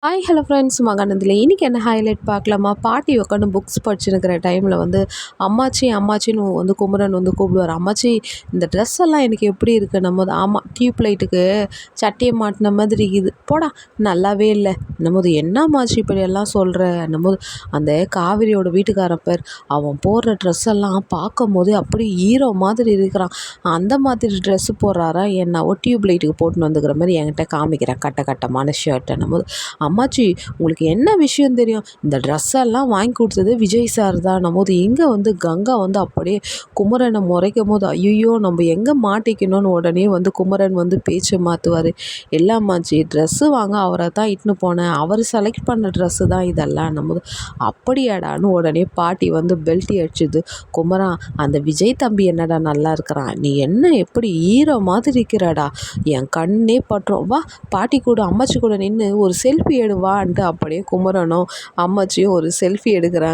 Hello friends மகானந்தில் இன்றைக்கி என்ன highlight பார்க்கலாமா? பாட்டி உட்காந்து புக்ஸ் படிச்சுருக்கிற டைமில் வந்து அம்மாச்சி அம்மாச்சின்னு வந்து குமரன் வந்து கூப்பிடுவார். அம்மாச்சி இந்த ட்ரெஸ் எல்லாம் எனக்கு எப்படி இருக்குது? நம்ம ஆமாம் டியூப் லைட்டுக்கு சட்டியை மாட்டின மாதிரி இது போடா நல்லாவே இல்லை நம்மது என்னம்மாச்சி இப்படியெல்லாம் சொல்கிற நம்மது அந்த காவிரியோட வீட்டுக்காரன் பேர் அவன் போடுற ட்ரெஸ் எல்லாம் பார்க்கும் போது அப்படி ஹீரோ மாதிரி இருக்கிறான். அந்த மாதிரி ட்ரெஸ்ஸு போடுறாரா என்னவோ டியூப் லைட்டுக்கு போட்டுன்னு வந்துக்கிற மாதிரி என்கிட்ட காமிக்கிறேன் கட்டமான ஷர்ட்டை நம்மது. அம்மாச்சி உங்களுக்கு என்ன விஷயம் தெரியும்? இந்த ட்ரெஸ்ஸெல்லாம் வாங்கி கொடுத்தது விஜய் சார் தான் போது எங்கே வந்து கங்கா வந்து அப்படியே குமரனை முறைக்கும் போது ஐயோ நம்ம எங்கே மாட்டிக்கணும்னு உடனே வந்து குமரன் வந்து பேச்சு மாற்றுவார். எல்லாம்மாச்சி ட்ரெஸ்ஸு வாங்க அவரை தான் இட்டுன்னு போனேன், அவர் செலக்ட் பண்ண ட்ரெஸ்ஸு தான் இதெல்லாம் நம்மது. அப்படியாடான்னு உடனே பாட்டி வந்து பெல்ட்டி அடிச்சுது. குமரா அந்த விஜய் தம்பி என்னடா நல்லா இருக்கிறான், நீ என்ன எப்படி ஹீரோ மாதிரி இருக்கிறாடா, என் கண்ணே பட்டுரும், வா பாட்டி கூட அம்மாச்சி கூட நின்று ஒரு செல்ஃபி எடுவான்ட்டு அப்படியே குமரனும் அம்மாச்சியும் ஒரு செல்ஃபி எடுக்கிறாங்க.